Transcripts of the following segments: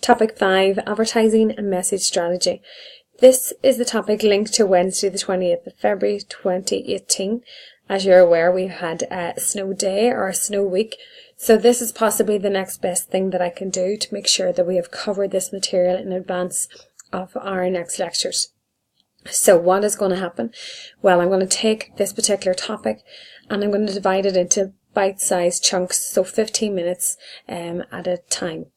Topic 5, advertising and message strategy. This is the topic linked to Wednesday the 28th of February 2018. As you're aware, we've had a snow day or a snow week. So this is possibly the next best thing that I can do to make sure that we have covered this material in advance of our next lectures. So what is going to happen? Well, I'm going to take this particular topic and I'm going to divide it into bite-sized chunks, so 15 minutes at a time.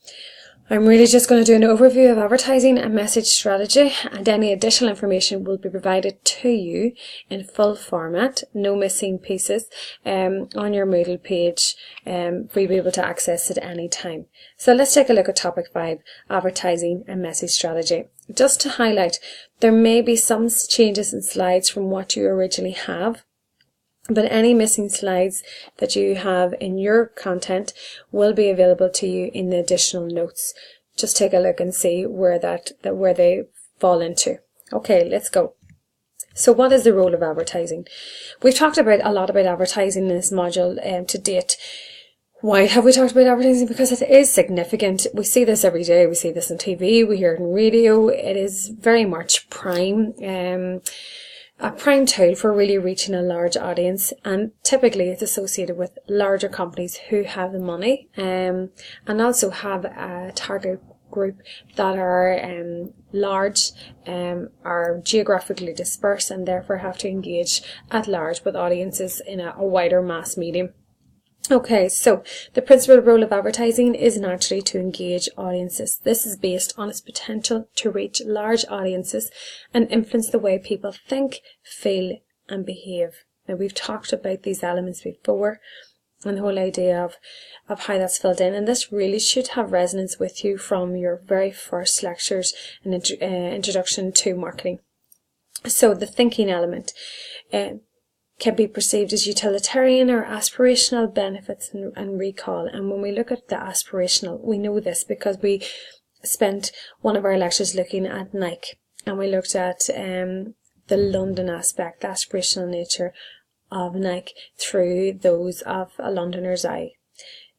I'm really just going to do an overview of advertising and message strategy, and any additional information will be provided to you in full format, no missing pieces, on your Moodle page for you to be able to access at any time. So let's take a look at topic 5, advertising and message strategy. Just to highlight, there may be some changes in slides from what you originally have, but any missing slides that you have in your content will be available to you in the additional notes. Just take a look and see where where they fall into. Okay, let's go. So what is the role of advertising? We've talked about a lot about advertising in this module to date. Why have we talked about advertising? Because it is significant. We see this every day. We see this on TV, we hear it on radio. It is very much a prime tool for really reaching a large audience, and typically it's associated with larger companies who have the money and also have a target group that are large, are geographically dispersed, and therefore have to engage at large with audiences in a wider mass medium. Okay, so the principal role of advertising is naturally to engage audiences. This is based on its potential to reach large audiences and influence the way people think, feel and behave. Now, we've talked about these elements before and the whole idea of how that's filled in, and this really should have resonance with you from your very first lectures and introduction to marketing. So the thinking element can be perceived as utilitarian or aspirational benefits and recall. And when we look at the aspirational, we know this because we spent one of our lectures looking at Nike, and we looked at the London aspect, the aspirational nature of Nike through those of a Londoner's eye.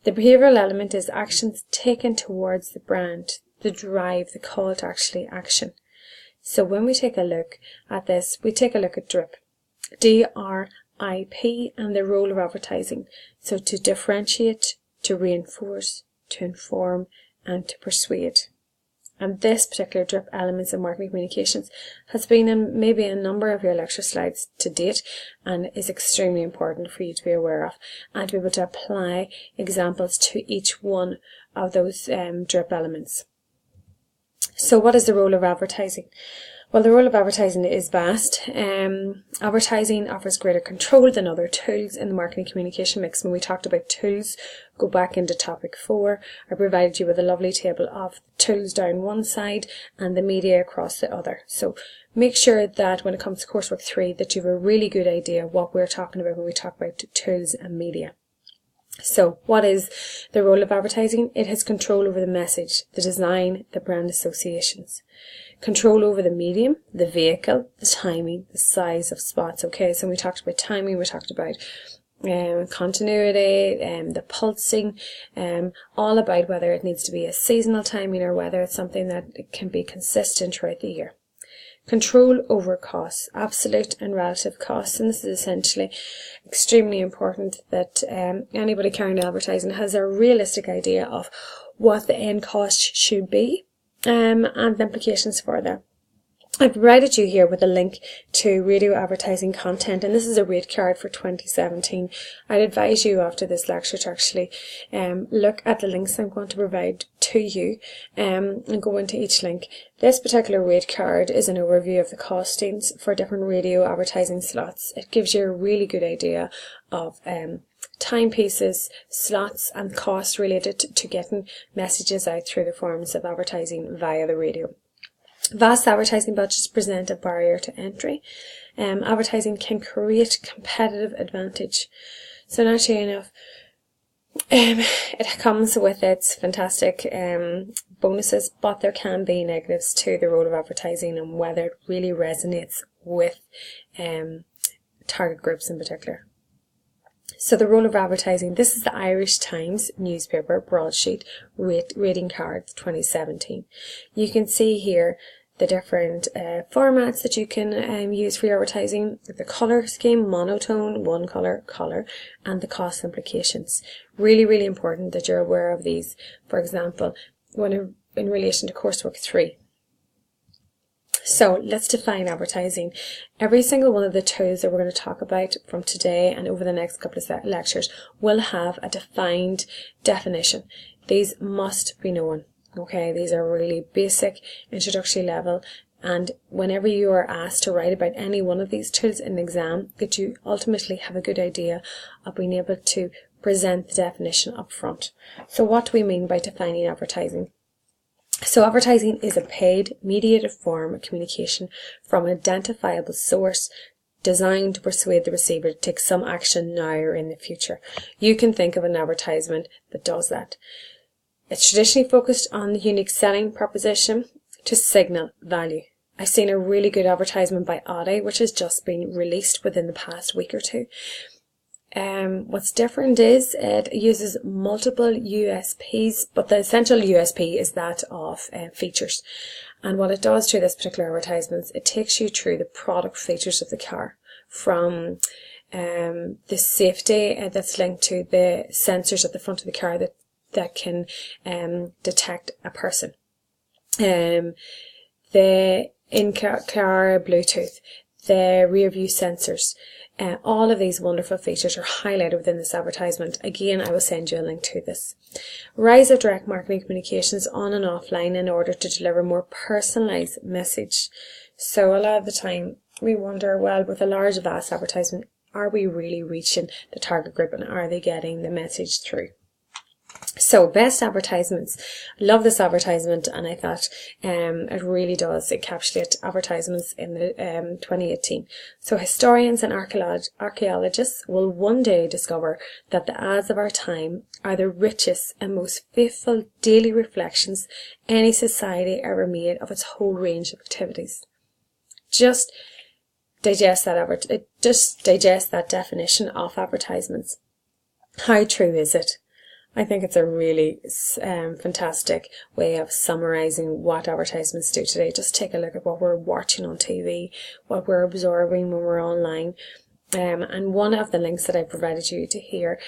The behavioural element is actions taken towards the brand, the drive, the call to actually action. So when we take a look at this, we take a look at DRIP. D-R-I-P, and the role of advertising. So to differentiate, to reinforce, to inform and to persuade. And this particular DRIP, elements of marketing communications, has been in maybe a number of your lecture slides to date and is extremely important for you to be aware of and to be able to apply examples to each one of those DRIP elements. So what is the role of advertising? Well, the role of advertising is vast. Advertising offers greater control than other tools in the marketing communication mix. When we talked about tools, go back into topic 4. I provided you with a lovely table of tools down one side and the media across the other. So make sure that when it comes to coursework 3 that you have a really good idea of what we're talking about when we talk about tools and media. So what is the role of advertising? It has control over the message, the design, the brand associations. Control over the medium, the vehicle, the timing, the size of spots. Okay, so when we talked about timing, we talked about continuity, the pulsing, all about whether it needs to be a seasonal timing or whether it's something that can be consistent throughout the year. Control over costs, absolute and relative costs, and this is essentially extremely important that anybody carrying advertising has a realistic idea of what the end cost should be. And the implications for that. I've provided you here with a link to radio advertising content, and this is a rate card for 2017. I'd advise you after this lecture to actually look at the links I'm going to provide to you and go into each link. This particular rate card is an overview of the costings for different radio advertising slots. It gives you a really good idea of timepieces, slots and costs related to getting messages out through the forms of advertising via the radio. Vast advertising budgets present a barrier to entry. Advertising can create competitive advantage. So naturally enough, it comes with its fantastic bonuses, but there can be negatives to the role of advertising and whether it really resonates with target groups in particular. So the role of advertising, this is the Irish Times newspaper broadsheet rating card 2017. You can see here the different formats that you can use for your advertising, the colour scheme, monotone, one colour, and the cost implications. Really, really important that you're aware of these. For example, when in relation to coursework 3. So let's define advertising. Every single one of the tools that we're going to talk about from today and over the next couple of lectures will have a defined definition. These must be known. Okay, these are really basic, introductory level, and whenever you are asked to write about any one of these tools in an exam, that you ultimately have a good idea of being able to present the definition up front. So what do we mean by defining advertising? So advertising is a paid, mediated form of communication from an identifiable source designed to persuade the receiver to take some action now or in the future. You can think of an advertisement that does that. It's traditionally focused on the unique selling proposition to signal value. I've seen a really good advertisement by Audi, which has just been released within the past week or two. What's different is it uses multiple USPs, but the essential USP is that of features. And what it does through this particular advertisement, it takes you through the product features of the car, from the safety that's linked to the sensors at the front of the car that can detect a person, the in-car Bluetooth, the rear view sensors. All of these wonderful features are highlighted within this advertisement. Again, I will send you a link to this. Rise of direct marketing communications on and offline in order to deliver more personalised message. So a lot of the time we wonder, well, with a large vast advertisement, are we really reaching the target group and are they getting the message through? So best advertisements. Love this advertisement, and I thought it really does encapsulate advertisements in the 2018. So historians and archaeologists will one day discover that the ads of our time are the richest and most faithful daily reflections any society ever made of its whole range of activities. Just digest that definition of advertisements. How true is it? I think it's a really fantastic way of summarising what advertisements do today. Just take a look at what we're watching on TV, what we're absorbing when we're online. And one of the links that I provided you to here,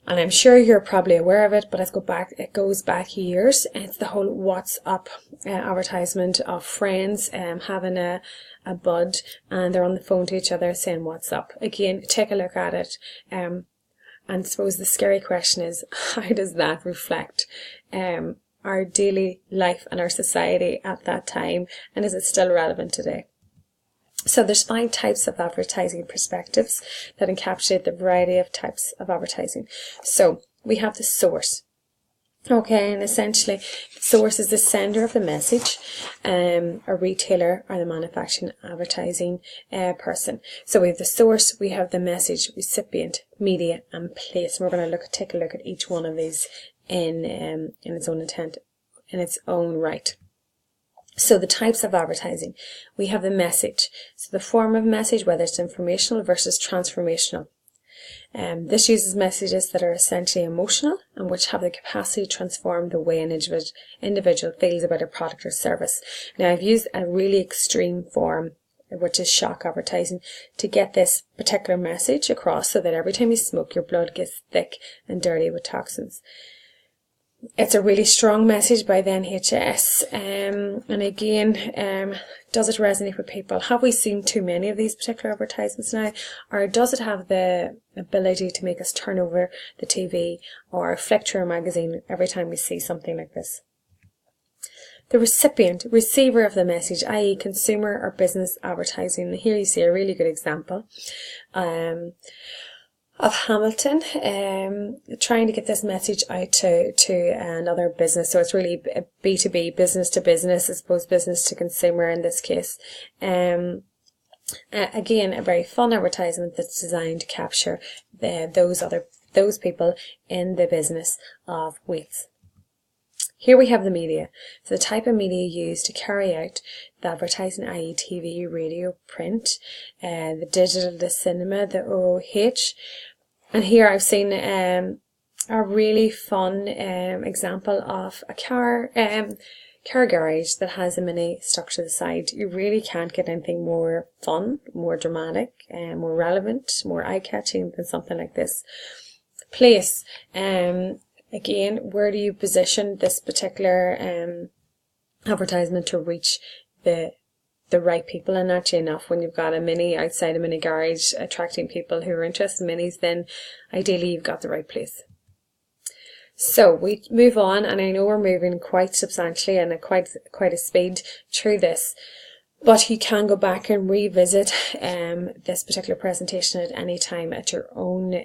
and I'm sure you're probably aware of it, but it goes back years. It's the whole WhatsApp advertisement of friends having a bud, and they're on the phone to each other saying what's up. Again, take a look at it. And I suppose the scary question is, how does that reflect our daily life and our society at that time? And is it still relevant today? So there's 5 types of advertising perspectives that encapsulate the variety of types of advertising. So we have the source. Okay, and essentially, the source is the sender of the message, a retailer or the manufacturing advertising person. So we have the source, we have the message, recipient, media, and place. And we're going to take a look at each one of these in its own intent, in its own right. So the types of advertising, we have the message. So the form of message, whether it's informational versus transformational. This uses messages that are essentially emotional and which have the capacity to transform the way an individual feels about a product or service. Now, I've used a really extreme form, which is shock advertising, to get this particular message across so that every time you smoke, your blood gets thick and dirty with toxins. It's a really strong message by the NHS, and again, does it resonate with people? Have we seen too many of these particular advertisements now, or does it have the ability to make us turn over the TV or flick through a magazine every time we see something like this? The receiver of the message, i.e. consumer or business advertising. Here you see a really good example of Hamilton trying to get this message out to another business. So it's really B2B, business to business, I suppose business to consumer in this case. Again, a very fun advertisement that's designed to capture those people in the business of weights. Here we have the media. So the type of media used to carry out the advertising, i.e. TV, radio, print, the digital, the cinema, the OOH. And here I've seen a really fun example of a car garage that has a mini stuck to the side. You really can't get anything more fun, more dramatic, more relevant, more eye-catching than something like this. Place. Again, where do you position this particular advertisement to reach the right people? And actually enough, when you've got a mini outside a mini garage attracting people who are interested in minis, then ideally you've got the right place. So we move on, and I know we're moving quite substantially and at quite a speed through this, but you can go back and revisit this particular presentation at any time at your own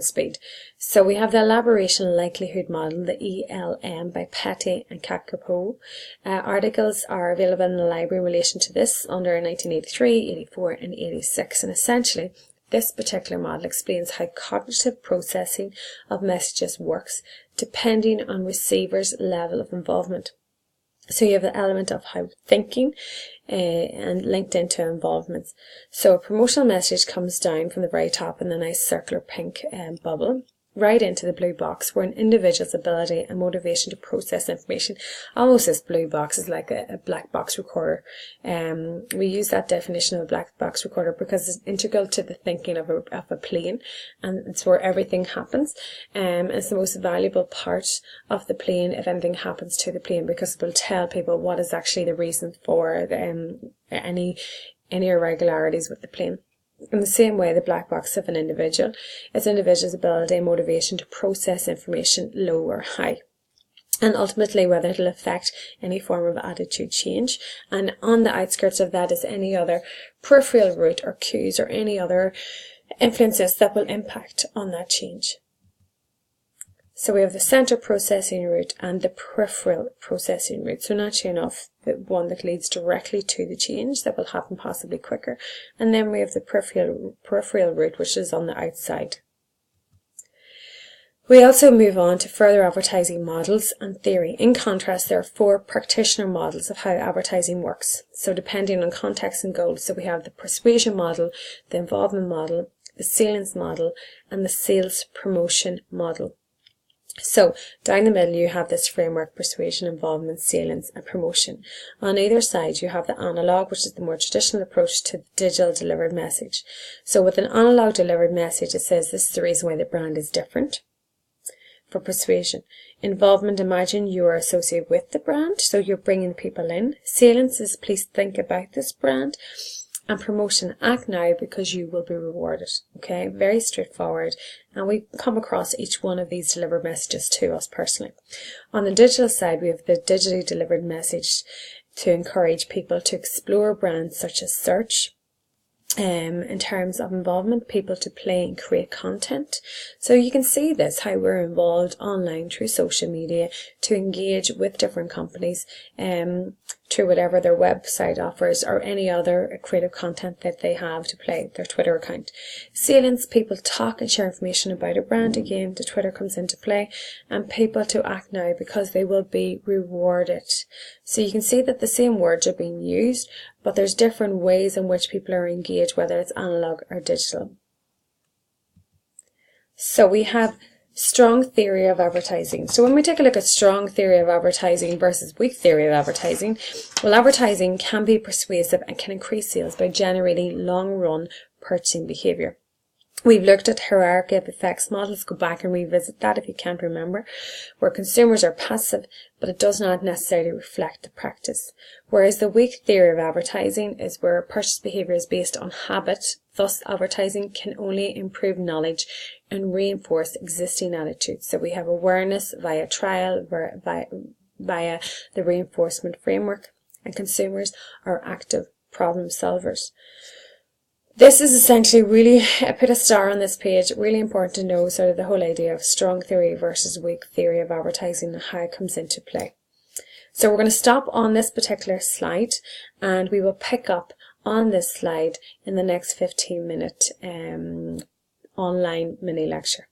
speed. So we have the Elaboration Likelihood Model, the ELM, by Petty and Kakapoo. Articles are available in the library in relation to this under 1983, 84 and 86, and essentially this particular model explains how cognitive processing of messages works depending on receiver's level of involvement. So you have the element of how thinking and linked into involvements. So a promotional message comes down from the very top in the nice circular pink bubble, right into the blue box, where an individual's ability and motivation to process information, almost this blue box is like a black box recorder. We use that definition of a black box recorder because it's integral to the thinking of a plane, and it's where everything happens. It's the most valuable part of the plane if anything happens to the plane, because it will tell people what is actually the reason for any irregularities with the plane. In the same way, the black box of an individual is an individual's ability and motivation to process information, low or high, and ultimately whether it'll affect any form of attitude change. And on the outskirts of that is any other peripheral route or cues or any other influences that will impact on that change. So we have the centre processing route and the peripheral processing route. So naturally enough, the one that leads directly to the change that will happen possibly quicker. And then we have the peripheral route, which is on the outside. We also move on to further advertising models and theory. In contrast, there are 4 practitioner models of how advertising works. So depending on context and goals. So we have the persuasion model, the involvement model, the salience model, and the sales promotion model. So down the middle you have this framework: persuasion, involvement, salience and promotion. On either side you have the analog, which is the more traditional approach to the digital delivered message. So with an analog delivered message, it says this is the reason why the brand is different. For persuasion. Involvement, imagine you are associated with the brand, so you're bringing people in. Salience is please think about this brand. And promotion, act now because you will be rewarded. Okay, very straightforward. And we come across each one of these delivered messages to us personally. On the digital side, we have the digitally delivered message to encourage people to explore brands such as search. In terms of involvement, people to play and create content. So you can see this, how we're involved online through social media to engage with different companies through whatever their website offers or any other creative content that they have to play, their Twitter account. Salience, people talk and share information about a brand. Again, the Twitter comes into play. And people to act now because they will be rewarded. So you can see that the same words are being used, but there's different ways in which people are engaged, whether it's analog or digital. So we have strong theory of advertising. So when we take a look at strong theory of advertising versus weak theory of advertising, well, advertising can be persuasive and can increase sales by generating long-run purchasing behaviour. We've looked at hierarchy of effects models. Go back and revisit that if you can't remember, where consumers are passive, but it does not necessarily reflect the practice. Whereas the weak theory of advertising is where purchase behaviour is based on habit. Thus, advertising can only improve knowledge and reinforce existing attitudes. So we have awareness via trial, via the reinforcement framework, and consumers are active problem solvers. This is essentially really, I put a star on this page, really important to know sort of the whole idea of strong theory versus weak theory of advertising and how it comes into play. So we're going to stop on this particular slide and we will pick up on this slide in the next 15-minute online mini lecture.